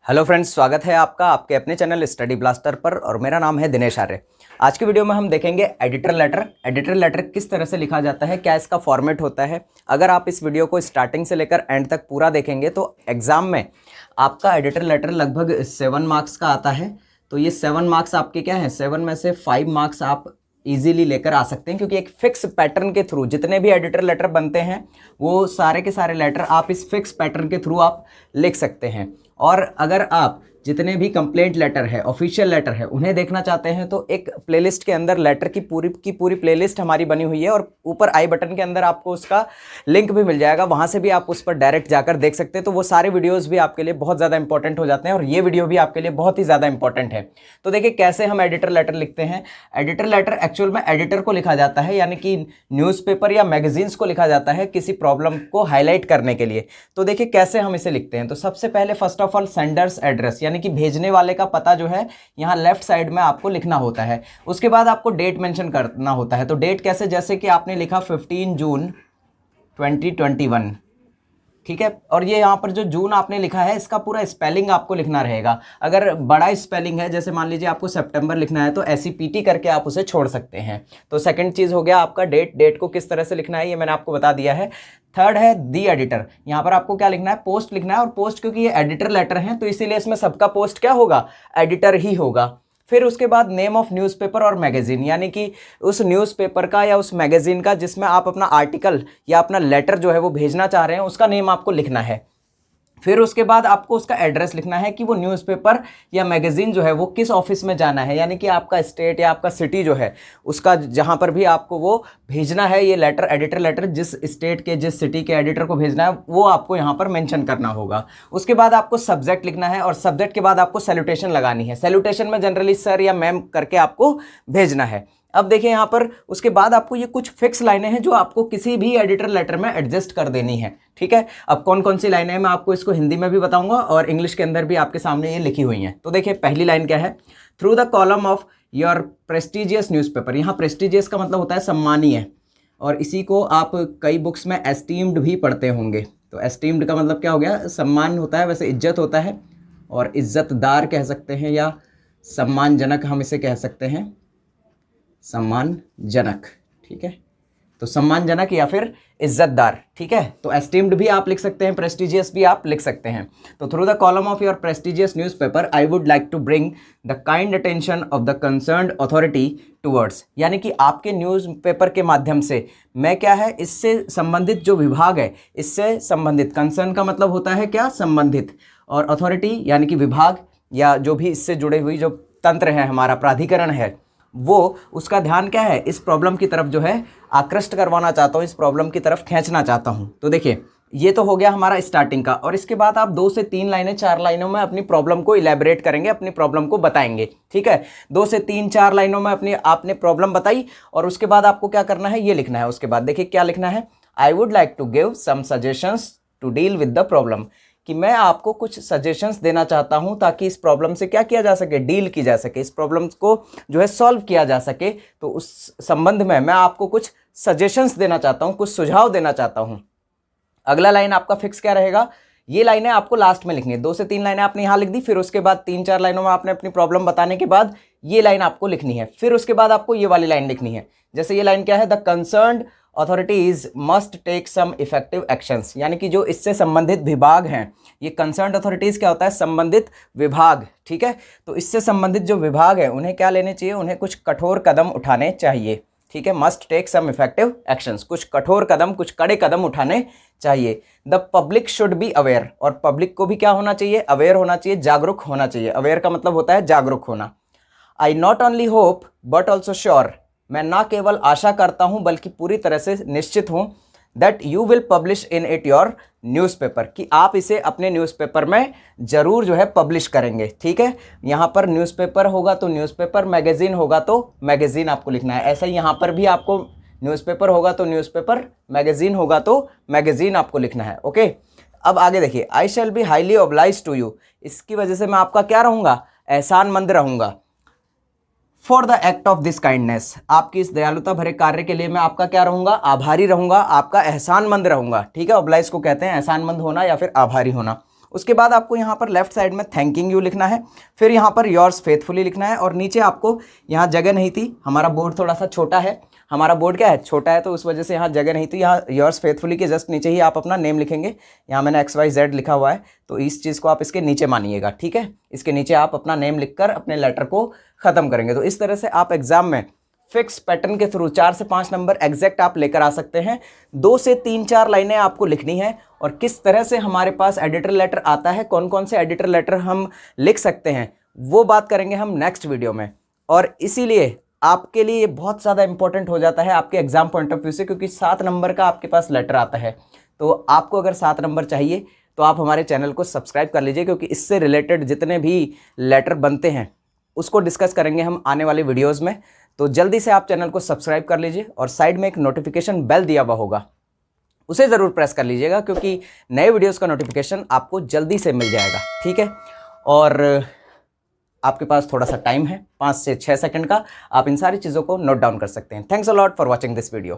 Hello friends, स्वागत है आपका आपके अपने चैनल स्टडी ब्लास्टर पर और मेरा नाम है दिनेश आर्य। आज की वीडियो में हम देखेंगे एडिटर लेटर। एडिटर लेटर किस तरह से लिखा जाता है, क्या इसका फॉर्मेट होता है। अगर आप इस वीडियो को स्टार्टिंग से लेकर एंड तक पूरा देखेंगे तो एग्जाम में आपका एडिटर लेटर लगभग 7 मार्क्स का आता है। तो ये 7 मार्क्स आपके क्या हैं, 7 में से 5 मार्क्स आप इजीली लेकर आ सकते हैं, क्योंकि एक फिक्स पैटर्न के थ्रू जितने भी एडिटर लेटर बनते हैं वो सारे के सारे लेटर आप इस फिक्स पैटर्न के थ्रू आप लिख सकते हैं। और अगर आप जितने भी कंप्लेंट लेटर है, ऑफिशियल लेटर है, उन्हें देखना चाहते हैं तो एक प्लेलिस्ट के अंदर लेटर की पूरी प्लेलिस्ट हमारी बनी हुई है और ऊपर आई बटन के अंदर आपको उसका लिंक भी मिल जाएगा। वहां से भी आप उस पर डायरेक्ट जाकर देख सकते हैं। तो वो सारे वीडियोस भी आपके लिए बहुत ज़्यादा इंपॉर्टेंट हो जाते हैं और ये वीडियो भी आपके लिए बहुत ही ज़्यादा इंपॉर्टेंट है। तो देखिए कैसे हम एडिटर लेटर लिखते हैं। एडिटर लेटर एक्चुअल में एडिटर को लिखा जाता है, यानी कि न्यूज़पेपर या मैगजीन्स को लिखा जाता है किसी प्रॉब्लम को हाईलाइट करने के लिए। तो देखिए कैसे हम इसे लिखते हैं। तो सबसे पहले first of all sender's address, यानी कि भेजने वाले का पता जो है यहाँ लेफ्ट साइड में आपको लिखना होता है। उसके बाद आपको डेट मेंशन करना होता है। तो डेट कैसे, जैसे कि आपने लिखा 15 जून 2021, ठीक है। और ये यहाँ पर जो जून आपने लिखा है इसका पूरा स्पेलिंग आपको लिखना रहेगा। अगर बड़ा स्पेलिंग है, जैसे मान लीजिए आपको सितंबर लिखना है, तो SEPT करके आप उसे छोड़ सकते हैं। तो सेकंड चीज़ हो गया आपका डेट को किस तरह से लिखना है, ये मैंने आपको बता दिया है। थर्ड है दी एडिटर। यहाँ पर आपको क्या लिखना है, पोस्ट लिखना है। और पोस्ट क्योंकि ये एडिटर लेटर है तो इसीलिए इसमें सबका पोस्ट क्या होगा, एडिटर ही होगा। फिर उसके बाद नेम ऑफ न्यूज़पेपर और मैगजीन, यानी कि उस न्यूज़पेपर का या उस मैगजीन का जिसमें आप अपना आर्टिकल या अपना लेटर जो है वो भेजना चाह रहे हैं, उसका नेम आपको लिखना है। फिर उसके बाद आपको उसका एड्रेस लिखना है कि वो न्यूज़पेपर या मैगजीन जो है वो किस ऑफिस में जाना है, यानी कि आपका स्टेट या आपका सिटी जो है उसका, जहाँ पर भी आपको वो भेजना है ये लेटर, एडिटर लेटर, जिस स्टेट के जिस सिटी के एडिटर को भेजना है वो आपको यहाँ पर मेंशन करना होगा। उसके बाद आपको सब्जेक्ट लिखना है और सब्जेक्ट के बाद आपको सैल्यूटेशन लगानी है। सैल्यूटेशन में जनरली सर या मैम करके आपको भेजना है। अब देखिए यहाँ पर उसके बाद आपको ये कुछ फिक्स लाइनें हैं जो आपको किसी भी एडिटर लेटर में एडजस्ट कर देनी है, ठीक है। अब कौन कौन सी लाइनें हैं मैं आपको इसको हिंदी में भी बताऊंगा और इंग्लिश के अंदर भी आपके सामने ये लिखी हुई हैं। तो देखिए पहली लाइन क्या है, through the column of your prestigious newspaper. यहाँ प्रेस्टिजियस का मतलब होता है सम्मानीय, और इसी को आप कई बुक्स में एस्टीम्ड भी पढ़ते होंगे। तो एस्टीम्ड का मतलब क्या हो गया, सम्मान होता है, वैसे इज्जत होता है, और इज्जतदार कह सकते हैं या सम्मानजनक हम इसे कह सकते हैं, सम्मानजनक, ठीक है। तो सम्मानजनक या फिर इज्जतदार, ठीक है। तो एस्टीम्ड भी आप लिख सकते हैं, प्रेस्टिजियस भी आप लिख सकते हैं। तो through the column of your prestigious newspaper I would like to bring the kind attention of the concerned authority towards, यानी कि आपके न्यूज़पेपर के माध्यम से मैं क्या है, इससे संबंधित जो विभाग है, इससे संबंधित, कंसर्न का मतलब होता है क्या, संबंधित, और अथॉरिटी यानी कि विभाग या जो भी इससे जुड़े हुई जो तंत्र है, हमारा प्राधिकरण है, वो उसका ध्यान क्या है, इस प्रॉब्लम की तरफ जो है आकृष्ट करवाना चाहता हूँ, इस प्रॉब्लम की तरफ खींचना चाहता हूँ। तो देखिए ये तो हो गया हमारा स्टार्टिंग का। और इसके बाद आप 2 से 3 लाइनें, 4 लाइनों में अपनी प्रॉब्लम को इलेबोरेट करेंगे, अपनी प्रॉब्लम को बताएंगे, ठीक है। 2 से 3, 4 लाइनों में आपने प्रॉब्लम बताई और उसके बाद आपको क्या करना है, ये लिखना है। उसके बाद देखिए क्या लिखना है, I would like to give some suggestions to deal with the problem, कि मैं आपको कुछ सजेशंस देना चाहता हूं ताकि इस प्रॉब्लम से क्या किया जा सके, डील की जा सके, इस प्रॉब्लम को जो है सॉल्व किया जा सके। तो उस संबंध में मैं आपको कुछ सजेशंस देना चाहता हूं, कुछ सुझाव देना चाहता हूं। अगला लाइन आपका फिक्स क्या रहेगा, ये लाइनें आपको लास्ट में लिखनी है। 2 से 3 लाइनें आपने यहाँ लिख दी, फिर उसके बाद 3-4 लाइनों में आपने अपनी प्रॉब्लम बताने के बाद ये लाइन आपको लिखनी है। फिर उसके बाद आपको ये वाली लाइन लिखनी है। जैसे ये लाइन क्या है, the concerned authorities must take some effective actions, यानी कि जो इससे संबंधित विभाग हैं, ये कंसर्न्ड अथॉरिटीज क्या होता है, संबंधित विभाग, ठीक है। तो इससे संबंधित जो विभाग है उन्हें क्या लेने चाहिए, उन्हें कुछ कठोर कदम उठाने चाहिए, ठीक है। Must take some effective actions, कुछ कठोर कदम, कुछ कड़े कदम उठाने चाहिए। The public should be aware, और पब्लिक को भी क्या होना चाहिए, अवेयर होना चाहिए, जागरूक होना चाहिए। अवेयर का मतलब होता है जागरूक होना। I not only hope but also sure, मैं ना केवल आशा करता हूं बल्कि पूरी तरह से निश्चित हूं, that you will publish in it your newspaper, कि आप इसे अपने न्यूज़पेपर में जरूर जो है पब्लिश करेंगे, ठीक है। यहाँ पर न्यूज़पेपर होगा तो न्यूज़पेपर, मैगजीन होगा तो मैगजीन आपको लिखना है। ऐसा ही यहाँ पर भी आपको न्यूज़पेपर होगा तो न्यूज़पेपर, मैगजीन होगा तो मैगजीन आपको लिखना है, ओके। अब आगे देखिए, I shall be highly obliged to you, इसकी वजह से मैं आपका क्या रहूँगा, एहसानमंद रहूँगा। For the act of this kindness, आपकी इस दयालुता भरे कार्य के लिए मैं आपका क्या रहूंगा, आभारी रहूंगा, आपका एहसानमंद रहूंगा, ठीक है। ऑब्लाइज को कहते हैं एहसानमंद होना या फिर आभारी होना। उसके बाद आपको यहाँ पर लेफ्ट साइड में थैंकिंग यू लिखना है, फिर यहाँ पर योर्स फेथफुली लिखना है, और नीचे आपको यहाँ जगह नहीं थी, हमारा बोर्ड थोड़ा सा छोटा है, हमारा बोर्ड क्या है छोटा है, तो उस वजह से यहाँ जगह नहीं थी, यहाँ योर्स फेथफुली के जस्ट नीचे ही आप अपना नेम लिखेंगे। यहाँ मैंने XYZ लिखा हुआ है, तो इस चीज़ को आप इसके नीचे मानिएगा, ठीक है। इसके नीचे आप अपना नेम लिखकर अपने लेटर को ख़त्म करेंगे। तो इस तरह से आप एग्जाम में फिक्स पैटर्न के थ्रू 4 से 5 नंबर एग्जैक्ट आप लेकर आ सकते हैं। 2 से 3-4 लाइनें आपको लिखनी है, और किस तरह से हमारे पास एडिटर लेटर आता है, कौन कौन से एडिटर लेटर हम लिख सकते हैं, वो बात करेंगे हम नेक्स्ट वीडियो में। और इसीलिए आपके लिए ये बहुत ज़्यादा इंपॉर्टेंट हो जाता है आपके एग्जाम पॉइंट ऑफ व्यू से, क्योंकि 7 नंबर का आपके पास लेटर आता है। तो आपको अगर 7 नंबर चाहिए तो आप हमारे चैनल को सब्सक्राइब कर लीजिए, क्योंकि इससे रिलेटेड जितने भी लेटर बनते हैं उसको डिस्कस करेंगे हम आने वाले वीडियोज़ में। तो जल्दी से आप चैनल को सब्सक्राइब कर लीजिए, और साइड में एक नोटिफिकेशन बेल दिया हुआ होगा, उसे ज़रूर प्रेस कर लीजिएगा, क्योंकि नए वीडियोस का नोटिफिकेशन आपको जल्दी से मिल जाएगा, ठीक है। और आपके पास थोड़ा सा टाइम है, 5 से 6 सेकंड का, आप इन सारी चीज़ों को नोट डाउन कर सकते हैं। Thanks a lot for watching this video.